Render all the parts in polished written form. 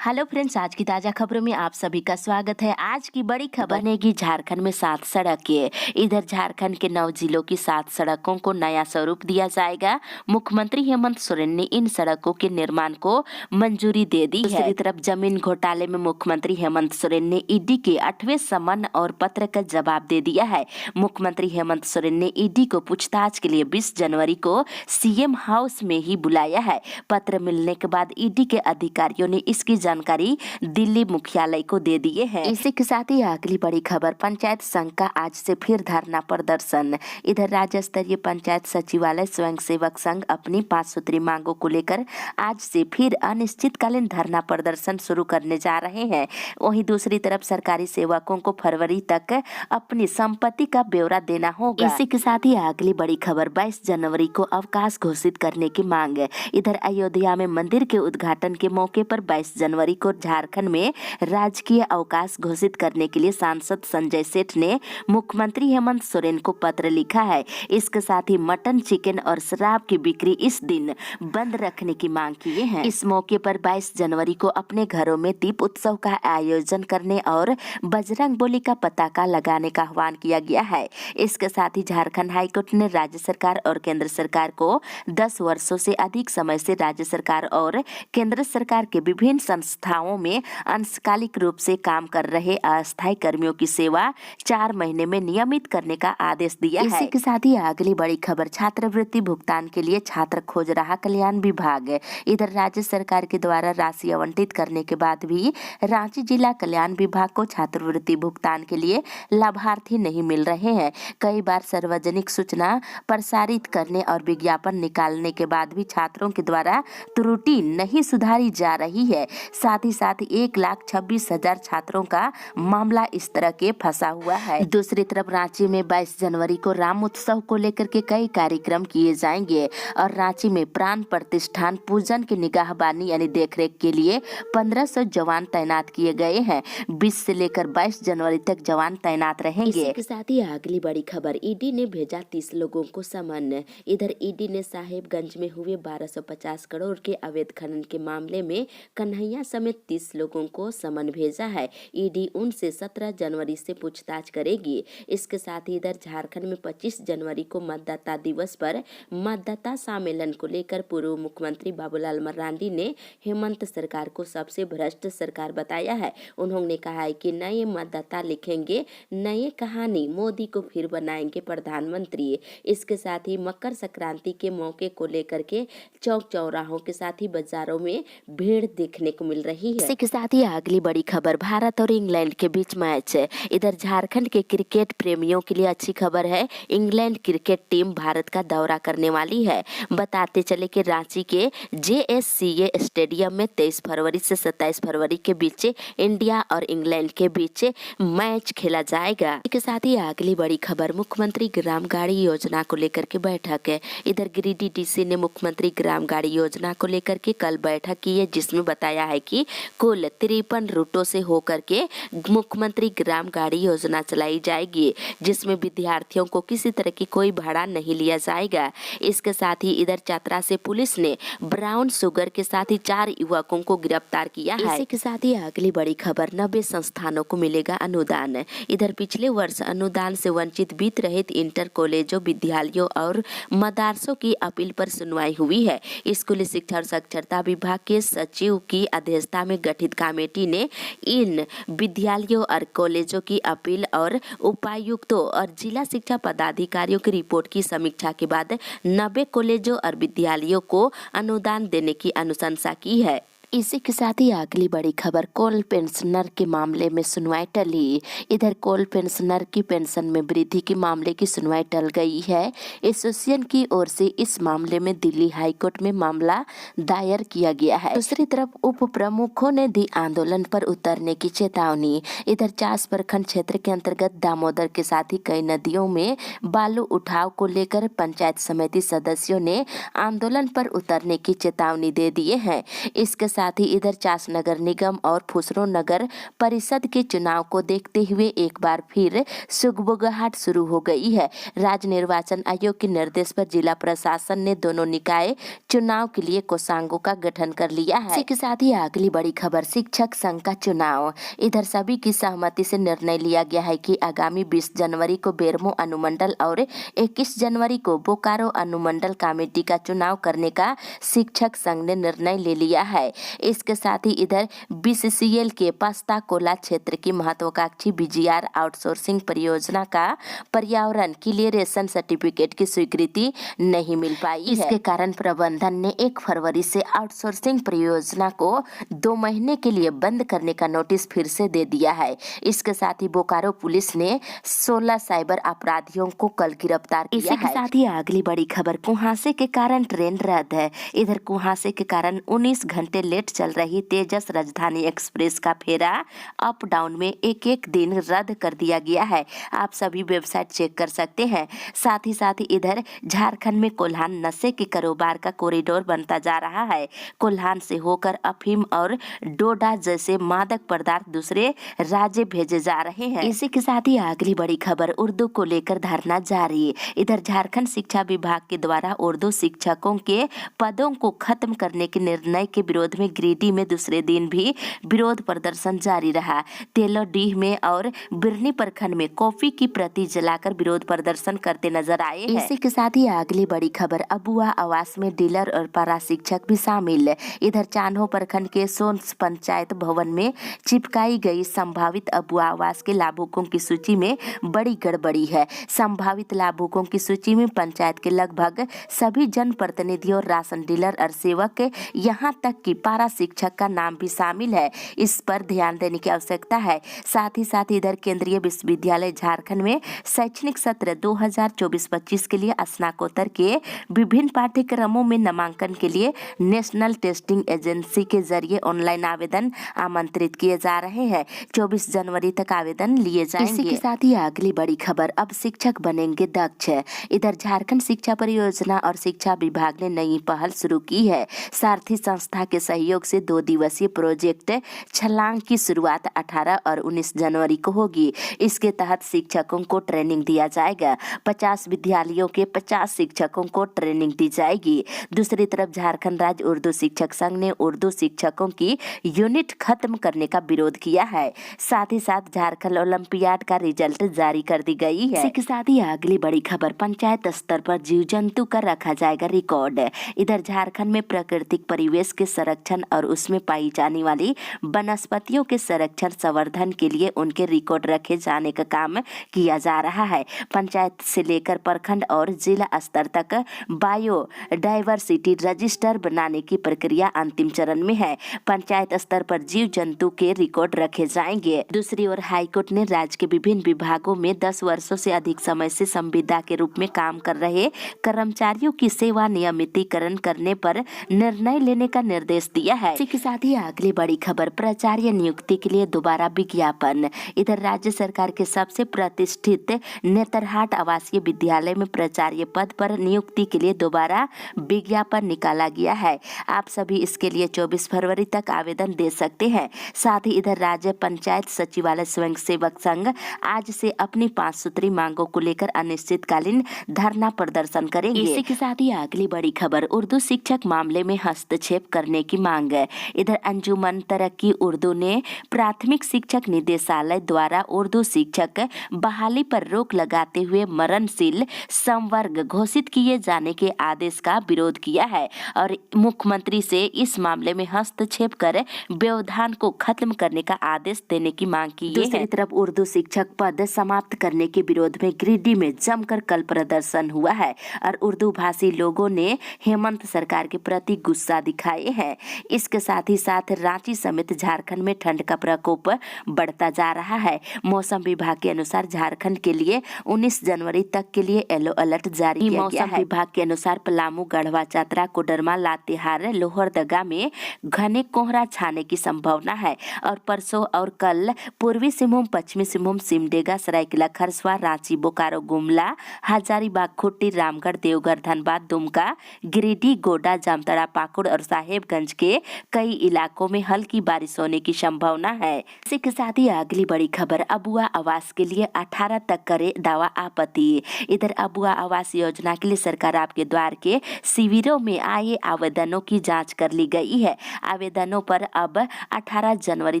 Hello friends, आज की ताजा खबरों में आप सभी का स्वागत है। आज की बड़ी खबर बनेगी झारखंड में 7 सड़कें। इधर झारखंड के 9 जिलों की 7 सड़कों को नया स्वरूप दिया जाएगा। मुख्यमंत्री हेमंत सोरेन ने इन सड़कों के निर्माण को मंजूरी दे दी है। दूसरी तरफ जमीन घोटाले में मुख्यमंत्री हेमंत सोरेन ने ईडी के 8वें समन और पत्र का जवाब दे दिया है। मुख्यमंत्री हेमंत सोरेन ने ईडी को पूछताछ के लिए 20 जनवरी को सीएम हाउस में ही बुलाया है। पत्र मिलने के बाद ईडी के अधिकारियों ने इसकी जानकारी दिल्ली मुख्यालय को दे दिए हैं। इसी के साथ ही अगली बड़ी खबर, पंचायत संघ का आज से फिर धरना प्रदर्शन। इधर राज्य स्तरीय पंचायत सचिवालय स्वयंसेवक संघ अपनी 5 सूत्री मांगों को लेकर आज से फिर अनिश्चितकालीन धरना प्रदर्शन शुरू करने जा रहे हैं। वहीं दूसरी तरफ सरकारी सेवकों को फरवरी तक अपनी संपत्ति का ब्यौरा देना होगा। इसी के साथ ही अगली बड़ी खबर, 22 जनवरी को अवकाश घोषित करने की मांग। इधर अयोध्या में मंदिर के उद्घाटन के मौके पर 22 जनवरी को झारखंड में राजकीय अवकाश घोषित करने के लिए सांसद संजय सेठ ने मुख्यमंत्री हेमंत सोरेन को पत्र लिखा है। इसके साथ ही मटन, चिकन और शराब की बिक्री इस दिन बंद रखने की मांग किए हैं। इस मौके पर 22 जनवरी को अपने घरों में दीप उत्सव का आयोजन करने और बजरंगबली का पताका लगाने का आह्वान किया गया है। इसके साथ ही झारखंड हाईकोर्ट ने राज्य सरकार और केंद्र सरकार को 10 वर्षों से अधिक समय से राज्य सरकार और केंद्र सरकार के विभिन्न संस्थाओं में अंशकालिक रूप से काम कर रहे अस्थायी कर्मियों की सेवा 4 महीने में नियमित करने का आदेश दिया है। इसी के साथ ही अगली बड़ी खबर, छात्रवृत्ति भुगतान के लिए छात्र खोज रहा कल्याण विभाग। इधर राज्य सरकार के द्वारा राशि आवंटित करने के बाद भी रांची जिला कल्याण विभाग को छात्रवृत्ति भुगतान के लिए लाभार्थी नहीं मिल रहे हैं। कई बार सार्वजनिक सूचना प्रसारित करने और विज्ञापन निकालने के बाद भी छात्रों के द्वारा त्रुटि नहीं सुधारी जा रही है। साथ ही 1,26,000 छात्रों का मामला इस तरह के फंसा हुआ है। दूसरी तरफ रांची में 22 जनवरी को राम उत्सव को लेकर के कई कार्यक्रम किए जाएंगे और रांची में प्राण प्रतिष्ठान पूजन की निगाहबानी यानी देखरेख के लिए 1500 जवान तैनात किए गए हैं। 20 से लेकर 22 जनवरी तक जवान तैनात रहेंगे। इसी के साथ ही अगली बड़ी खबर, ईडी ने भेजा 30 लोगों को समन। इधर ईडी ने साहेबगंज में हुए 1250 करोड़ के अवैध खनन के मामले में कन्हैया समेत 30 लोगों को समन भेजा है। ईडी उनसे 17 जनवरी से पूछताछ करेगी। इसके साथ ही इधर झारखंड में 25 जनवरी को मतदाता दिवस पर मतदाता सम्मेलन को लेकर पूर्व मुख्यमंत्री बाबूलाल मरांडी ने हेमंत सरकार को सबसे भ्रष्ट सरकार बताया है। उन्होंने कहा है कि नए मतदाता लिखेंगे नई कहानी, मोदी को फिर बनाएंगे प्रधानमंत्री। इसके साथ ही मकर संक्रांति के मौके को लेकर के चौक चौराहों के साथ ही बाजारों में भीड़ देखने को मिल रही है। इसी के साथ ही अगली बड़ी खबर, भारत और इंग्लैंड के बीच मैच। इधर झारखंड के क्रिकेट प्रेमियों के लिए अच्छी खबर है, इंग्लैंड क्रिकेट टीम भारत का दौरा करने वाली है। बताते चले कि रांची के JSCA स्टेडियम में 23 फरवरी से 27 फरवरी के बीच इंडिया और इंग्लैंड के बीच मैच खेला जाएगा। इसके साथ ही अगली बड़ी खबर, मुख्यमंत्री ग्राम गाड़ी योजना को लेकर के बैठक है। इधर गिरिडीह DC ने मुख्यमंत्री ग्राम गाड़ी योजना को लेकर के कल बैठक की है, जिसमें बताया है कि कुल 53 रूटों से होकर के मुख्यमंत्री ग्राम गाड़ी योजना चलाई जाएगी, जिसमें विद्यार्थियों को किसी तरह की कोई भाड़ा नहीं लिया जाएगा। इसके साथ ही इधर चतरा से पुलिस ने ब्राउन शुगर के साथ ही 4 युवकों को गिरफ्तार किया है। इसी के साथ ही अगली बड़ी खबर, 90 संस्थानों को मिलेगा अनुदान। इधर पिछले वर्ष अनुदान से वंचित बीत रहे इंटर कॉलेजों, विद्यालयों और मदरसों की अपील पर सुनवाई हुई है। स्कूली शिक्षा और साक्षरता विभाग के सचिव की अध्यक्षता में गठित कमेटी ने इन विद्यालयों और कॉलेजों की अपील और उपायुक्तों और जिला शिक्षा पदाधिकारियों की रिपोर्ट की समीक्षा के बाद 90 कॉलेजों और विद्यालयों को अनुदान देने की अनुशंसा की है। इसी के साथ ही अगली बड़ी खबर, कोल पेंशनर के मामले में सुनवाई टली। इधर कोल पेंशनर की पेंशन में वृद्धि के मामले की सुनवाई टल गई है। एसोसिएशन की ओर से इस मामले में दिल्ली हाईकोर्ट में मामला दायर किया गया है। दूसरी तरफ उप प्रमुखों ने दी आंदोलन पर उतरने की चेतावनी। इधर चास प्रखंड क्षेत्र के अंतर्गत दामोदर के साथ ही कई नदियों में बालू उठाव को लेकर पंचायत समिति सदस्यों ने आंदोलन पर उतरने की चेतावनी दे दिए हैं। इसके साथ ही इधर चास नगर निगम और फुसरो नगर परिषद के चुनाव को देखते हुए एक बार फिर सुगबुगाहट शुरू हो गई है। राज्य निर्वाचन आयोग के निर्देश पर जिला प्रशासन ने दोनों निकाय चुनाव के लिए कोषांगों का गठन कर लिया है। इसी के साथ ही अगली बड़ी खबर, शिक्षक संघ का चुनाव। इधर सभी की सहमति से निर्णय लिया गया है कि आगामी 20 जनवरी को बेरमो अनुमंडल और 21 जनवरी को बोकारो अनुमंडल कमेटी का चुनाव करने का शिक्षक संघ ने निर्णय ले लिया है। इसके साथ ही इधर बीसीसीएल के पस्ता कोला क्षेत्र की महत्वाकांक्षी बीजीआर आउटसोर्सिंग परियोजना का पर्यावरण क्लियरेशन सर्टिफिकेट की स्वीकृति नहीं मिल पाई है। इसके कारण प्रबंधन ने 1 फरवरी से आउटसोर्सिंग परियोजना को 2 महीने के लिए बंद करने का नोटिस फिर से दे दिया है। इसके साथ ही बोकारो पुलिस ने 16 साइबर अपराधियों को कल गिरफ्तार किया है। इसी के साथ ही अगली बड़ी खबर, कुहासे के कारण ट्रेन रद्द है। इधर कुहासे के कारण 19 घंटे लेट चल रही तेजस राजधानी एक्सप्रेस का फेरा अप डाउन में एक दिन रद्द कर दिया गया है। आप सभी वेबसाइट चेक कर सकते हैं। साथ ही इधर झारखंड में कोल्हान नशे के कारोबार का कॉरिडोर बनता जा रहा है। कोल्हान से होकर अफीम और डोडा जैसे मादक पदार्थ दूसरे राज्य भेजे जा रहे हैं। इसी के साथ ही अगली बड़ी खबर, उर्दू को लेकर धरना जारी। इधर झारखंड शिक्षा विभाग के द्वारा उर्दू शिक्षकों के पदों को खत्म करने के निर्णय के विरोध में गिरिडीह में दूसरे दिन भी विरोध प्रदर्शन जारी रहा। तेलोडीह में और बिरनी प्रखंड में कॉफी की प्रति जलाकर विरोध प्रदर्शन करते नजर आए हैं। इसी के साथ ही अगली बड़ी खबर, अबुआ आवास में डीलर और पारा शिक्षक भी शामिल। इधर चान्हो प्रखंड के सोन्स पंचायत भवन में चिपकाई गई संभावित अबुआ आवास के लाभुकों की सूची में बड़ी गड़बड़ी है। संभावित लाभुकों की सूची में पंचायत के लगभग सभी जनप्रतिनिधियों, राशन डीलर और सेवक, यहाँ तक कि पारा शिक्षक का नाम भी शामिल है। इस पर ध्यान देने की आवश्यकता है। साथ ही इधर केंद्रीय विश्वविद्यालय झारखंड में शैक्षणिक सत्र 2024-25 के लिए स्नातकोत्तर के विभिन्न पाठ्यक्रमों में नामांकन के लिए नेशनल टेस्टिंग एजेंसी के जरिए ऑनलाइन आवेदन आमंत्रित किए जा रहे हैं। 24 जनवरी तक आवेदन लिए जाएंगे। इसी के साथ ही अगली बड़ी खबर, अब शिक्षक बनेंगे दक्ष। इधर झारखंड शिक्षा परियोजना और शिक्षा विभाग ने नई पहल शुरू की है। सारथी संस्था के सहयोग से 2 दिवसीय प्रोजेक्ट छलांग की शुरुआत 18 और 19 जनवरी को होगी। इसके तहत शिक्षकों को ट्रेनिंग दिया जाएगा। 50 विद्यालयों के 50 शिक्षकों को ट्रेनिंग दी जाएगी। दूसरी तरफ झारखंड राज्य उर्दू शिक्षक संघ ने उर्दू शिक्षकों की यूनिट खत्म करने का विरोध किया है। साथ ही साथ झारखंड ओलंपियाड का रिजल्ट जारी कर दी गई है। इसी के साथ ही अगली बड़ी खबर, पंचायत स्तर पर जीव जंतु का रखा जाएगा रिकॉर्ड। इधर झारखंड में प्राकृतिक परिवेश के संरक्षण और उसमें पाई जाने वाली वनस्पतियों के संरक्षण संवर्धन के लिए उनके रिकॉर्ड रखे जाने का काम किया जा रहा है। पंचायत से लेकर प्रखंड और जिला स्तर तक बायो डाइवर्सिटी रजिस्टर बनाने की प्रक्रिया अंतिम चरण में है। पंचायत स्तर पर जीव जंतु के रिकॉर्ड रखे जाएंगे। दूसरी ओर हाईकोर्ट ने राज्य के विभिन्न विभागों में 10 वर्षों से अधिक समय से संविदा के रूप में काम कर रहे कर्मचारियों की सेवा नियमितीकरण करने पर निर्णय लेने का निर्देश दिया है। इसी के साथ ही अगली बड़ी खबर, प्राचार्य नियुक्ति के लिए दोबारा विज्ञापन। इधर राज्य सरकार के सबसे प्रतिष्ठित नेतरहाट आवासीय विद्यालय में प्राचार्य पद पर नियुक्ति के लिए दोबारा विज्ञापन निकाला गया है। आप सभी इसके लिए 24 फरवरी तक आवेदन दे सकते हैं। साथ ही इधर राज्य पंचायत सचिवालय स्वयंसेवक संघ आज से अपनी 5 सूत्री मांगों को लेकर अनिश्चितकालीन धरना प्रदर्शन करेंगे। इसी के साथ ही अगली बड़ी खबर, उर्दू शिक्षक मामले में हस्तक्षेप करने की मांग। इधर अंजुमन तरक्की उर्दू ने प्राथमिक शिक्षक निदेशालय द्वारा उर्दू शिक्षक बहाली पर रोक लगाते हुए मरणशील संवर्ग घोषित किए जाने के आदेश का विरोध किया है और मुख्यमंत्री से इस मामले में हस्तक्षेप कर व्यवधान को खत्म करने का आदेश देने की मांग की है। दूसरी तरफ उर्दू शिक्षक पद समाप्त करने के विरोध में गिरिडीह में जमकर कल प्रदर्शन हुआ है और उर्दू भाषी लोगों ने हेमंत सरकार के प्रति गुस्सा दिखाए हैं। इसके साथ ही साथ रांची समेत झारखंड में ठंड का प्रकोप बढ़ता जा रहा है। मौसम विभाग के अनुसार झारखंड के लिए 19 जनवरी तक के लिए येलो अलर्ट जारी किया गया है। मौसम विभाग के अनुसार पलामू, गढ़वा, चतरा, कोडरमा, लातेहार, लोहरदगा में घने कोहरा छाने की संभावना है और परसों और कल पूर्वी सिंहभूम, पश्चिमी सिंहभूम, सिमडेगा, सरायकेला खरसुआ, रांची, बोकारो, गुमला, हजारीबाग, खूंटी, रामगढ़, देवघर, धनबाद, दुमका, गिरिडीह, गोड्डा, जामताड़ा, पाकुड़ और साहेबगंज के से कई इलाकों में हल्की बारिश होने की संभावना है। इसी के साथ ही अगली बड़ी खबर, अबुआ आवास के लिए 18 तक करे दावा आपत्ति। इधर अबुआ आवास योजना के लिए सरकार आपके द्वार के शिविरों में आए आवेदनों की जांच कर ली गई है। आवेदनों पर अब 18 जनवरी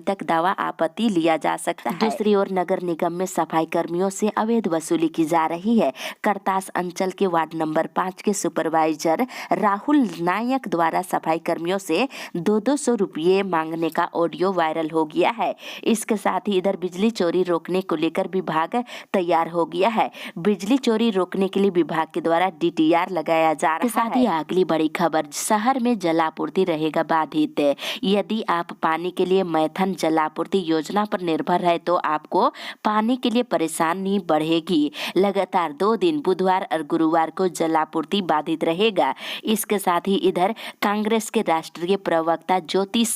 तक दावा आपत्ति लिया जा सकता है। दूसरी ओर नगर निगम में सफाई कर्मियों से अवैध वसूली की जा रही है। करतास अंचल के वार्ड नंबर 5 के सुपरवाइजर राहुल नायक द्वारा सफाई कर्मियों से 200 रुपये मांगने का ऑडियो वायरल हो गया है। इसके साथ ही इधर बिजली चोरी रोकने को लेकर विभाग तैयार हो गया है। बिजली चोरी रोकने के लिए विभाग के द्वारा DTR लगाया जा रहा है। साथ ही अगली बड़ी खबर, शहर में जलापूर्ति रहेगा बाधित। यदि आप पानी के लिए मैथन जलापूर्ति योजना पर निर्भर है तो आपको पानी के लिए परेशानी बढ़ेगी। लगातार 2 दिन बुधवार और गुरुवार को जलापूर्ति बाधित रहेगा। इसके साथ ही इधर कांग्रेस के राष्ट्रीय प्रवक्ता ज्योतिष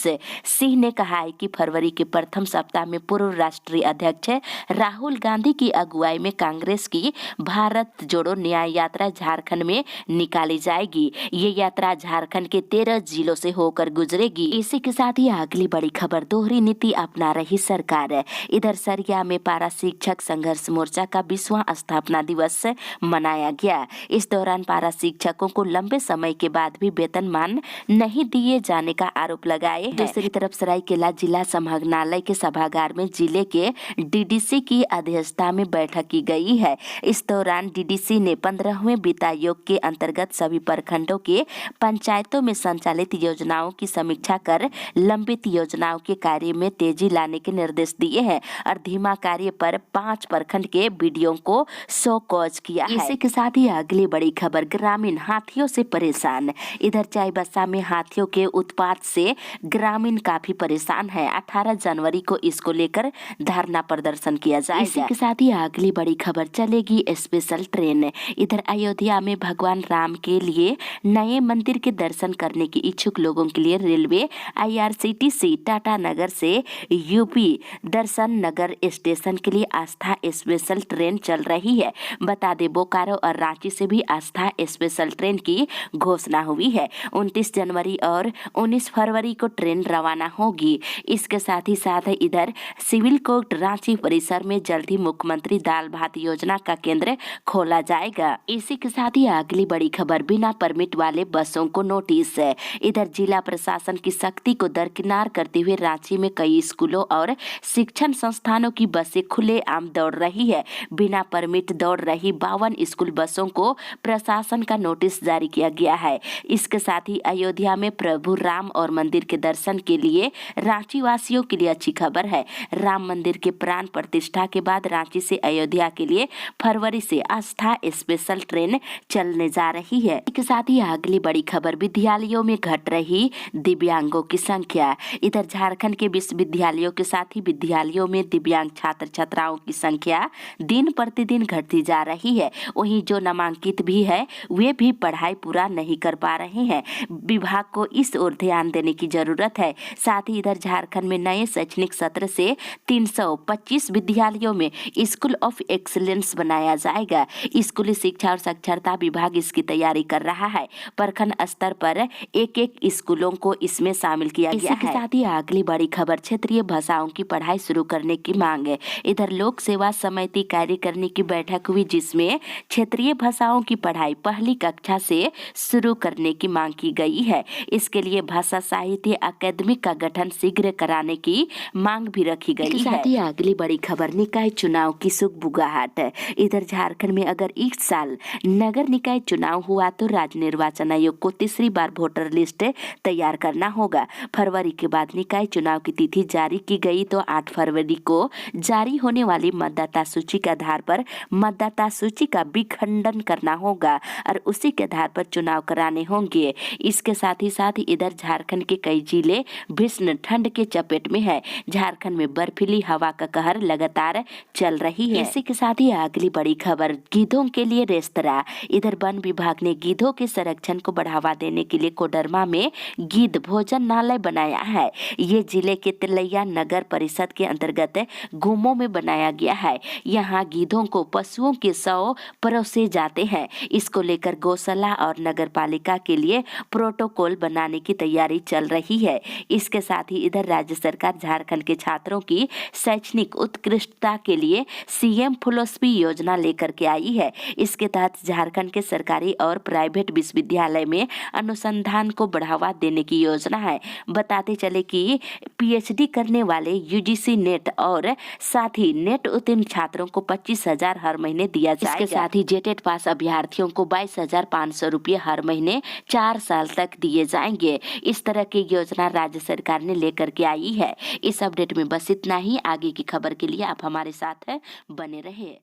सिंह ने कहा है कि फरवरी के प्रथम सप्ताह में पूर्व राष्ट्रीय अध्यक्ष राहुल गांधी की अगुवाई में कांग्रेस की भारत जोड़ो न्याय यात्रा झारखंड में निकाली जाएगी। ये यात्रा झारखंड के 13 जिलों से होकर गुजरेगी। इसी के साथ ही अगली बड़ी खबर, दोहरी नीति अपना रही सरकार। इधर सरिया में पारा शिक्षक संघर्ष मोर्चा का 20वां स्थापना दिवस मनाया गया। इस दौरान पारा शिक्षकों को लंबे समय के बाद भी वेतनमान नहीं दिए जाने का आरोप लगाए। दूसरी तरफ सरायकेला जिला समाहरणालय के सभागार में जिले के DDC की अध्यक्षता में बैठक की गई है। इस दौरान DDC ने 15वें वित्त आयोग के अंतर्गत सभी प्रखंडों के पंचायतों में संचालित योजनाओं की समीक्षा कर लंबित योजनाओं के कार्य में तेजी लाने के निर्देश दिए हैं और धीमा कार्य पर 5 प्रखंड के बीडीओ को शो कॉज किया है। इसी के साथ ही अगली बड़ी खबर, ग्रामीण हाथियों से परेशान। इधर चाईबासा में हाथियों के उत्पात से ग्रामीण काफी परेशान है। 18 जनवरी को इसको लेकर धरना प्रदर्शन किया जाएगा। इसी के साथ ही अगली बड़ी खबर, चलेगी स्पेशल ट्रेन। इधर अयोध्या में भगवान राम के लिए नए मंदिर के दर्शन करने की इच्छुक लोगों के लिए रेलवे IRCTC टाटा नगर से UP दर्शन नगर स्टेशन के लिए आस्था स्पेशल ट्रेन चल रही है। बता दे बोकारो और रांची से भी आस्था स्पेशल ट्रेन की घोषणा हुई है। 29 जनवरी और 19 फरवरी को ट्रेन रवाना होगी। इसके साथ ही इधर सिविल कोर्ट रांची परिसर में जल्द ही मुख्यमंत्री दाल भात योजना का केंद्र खोला जाएगा। इसी के साथ ही अगली बड़ी खबर, बिना परमिट वाले बसों को नोटिस। इधर जिला प्रशासन की सख्ती को दरकिनार करते हुए रांची में कई स्कूलों और शिक्षण संस्थानों की बसें खुलेआम दौड़ रही है। बिना परमिट दौड़ रही 52 स्कूल बसों को प्रशासन का नोटिस जारी किया गया है। इसके साथ ही अयोध्या में प्रभु राम और मंदिर के दर्शन के लिए रांची वासियों के लिए अच्छी खबर है। राम मंदिर के प्राण प्रतिष्ठा के बाद रांची से अयोध्या के लिए फरवरी से आस्था स्पेशल ट्रेन चलने जा रही है। इसके साथ ही अगली बड़ी खबर, विद्यालयों में घट रही दिव्यांगों की संख्या। इधर झारखंड के विश्वविद्यालयों के साथ ही विद्यालयों में दिव्यांग छात्र छात्राओं की संख्या दिन प्रतिदिन घटती जा रही है। वहीं जो नामांकित भी है वे भी पढ़ाई पूरा नहीं कर पा रहे हैं। विभाग को इस ओर ध्यान देने की जरूरत है। साथ ही इधर झारखंड में नए शैक्षणिक सत्र से 325 विद्यालयों में स्कूल ऑफ एक्सीलेंस बनाया जाएगा। स्कूली शिक्षा और साक्षरता विभाग इसकी तैयारी कर रहा है। प्रखंड स्तर पर एक स्कूलों को इसमें शामिल किया गया है। इसी के साथ ही अगली बड़ी खबर, क्षेत्रीय भाषाओं की पढ़ाई शुरू करने की मांग है। इधर लोक सेवा समिति कार्यकारिणी की बैठक हुई जिसमें क्षेत्रीय भाषाओं की पढ़ाई पहली कक्षा से शुरू करने की मांग की गई है। इसके लिए भाषा साहित्य अकादमी का गठन शीघ्र कराने की मांग भी रखी गई है। साथ ही अगली बड़ी खबर, निकाय चुनाव की सुगबुगाहट। इधर झारखंड में अगर इस साल नगर निकाय चुनाव हुआ तो राज्य निर्वाचन आयोग को तीसरी बार वोटर लिस्ट तैयार करना होगा। फरवरी के बाद निकाय चुनाव की तिथि जारी की गई तो 8 फरवरी को जारी होने वाली मतदाता सूची के आधार पर मतदाता सूची का विखंडन करना होगा और उसी के आधार पर चुनाव कराने होंगे। इसके साथ ही इधर झारखंड के कई जिले भीषण ठंड के चपेट में है। झारखंड में बर्फीली हवा का कहर लगातार चल रही है। इसी के साथ ही अगली बड़ी खबर, गीधों के लिए रेस्तरां। इधर वन विभाग ने गीधों के संरक्षण को बढ़ावा देने के लिए कोडरमा में गिद्ध भोजनालय बनाया है। ये जिले के तिलैया नगर परिषद के अंतर्गत गुमो में बनाया गया है। यहाँ गीधों को पशुओं के शव परोसे जाते हैं। इसको लेकर गौशाला और नगर पालिका के लिए प्रोटोकॉल बनाने की तैयारी चल रही है। इसके साथ ही इधर राज्य सरकार झारखंड के छात्रों की शैक्षणिक उत्कृष्टता के लिए सीएम फिलोसफी योजना लेकर के आई है। इसके तहत झारखंड के सरकारी और प्राइवेट विश्वविद्यालय में अनुसंधान को बढ़ावा देने की योजना है। बताते चले कि पीएचडी करने वाले यूजीसी नेट और साथ ही नेट उत्तीर्ण छात्रों को 25,000 हर महीने दिया जाएगा। इसके साथ ही जेटेट पास अभ्यर्थियों को 22,500 रुपये हर महीने 4 साल तक दिए जाएंगे। इस तरह की योजना राज्य सरकार ने लेकर के आई है। इस अपडेट में बस इतना ही। आगे की खबर के लिए आप हमारे साथ बने रहे।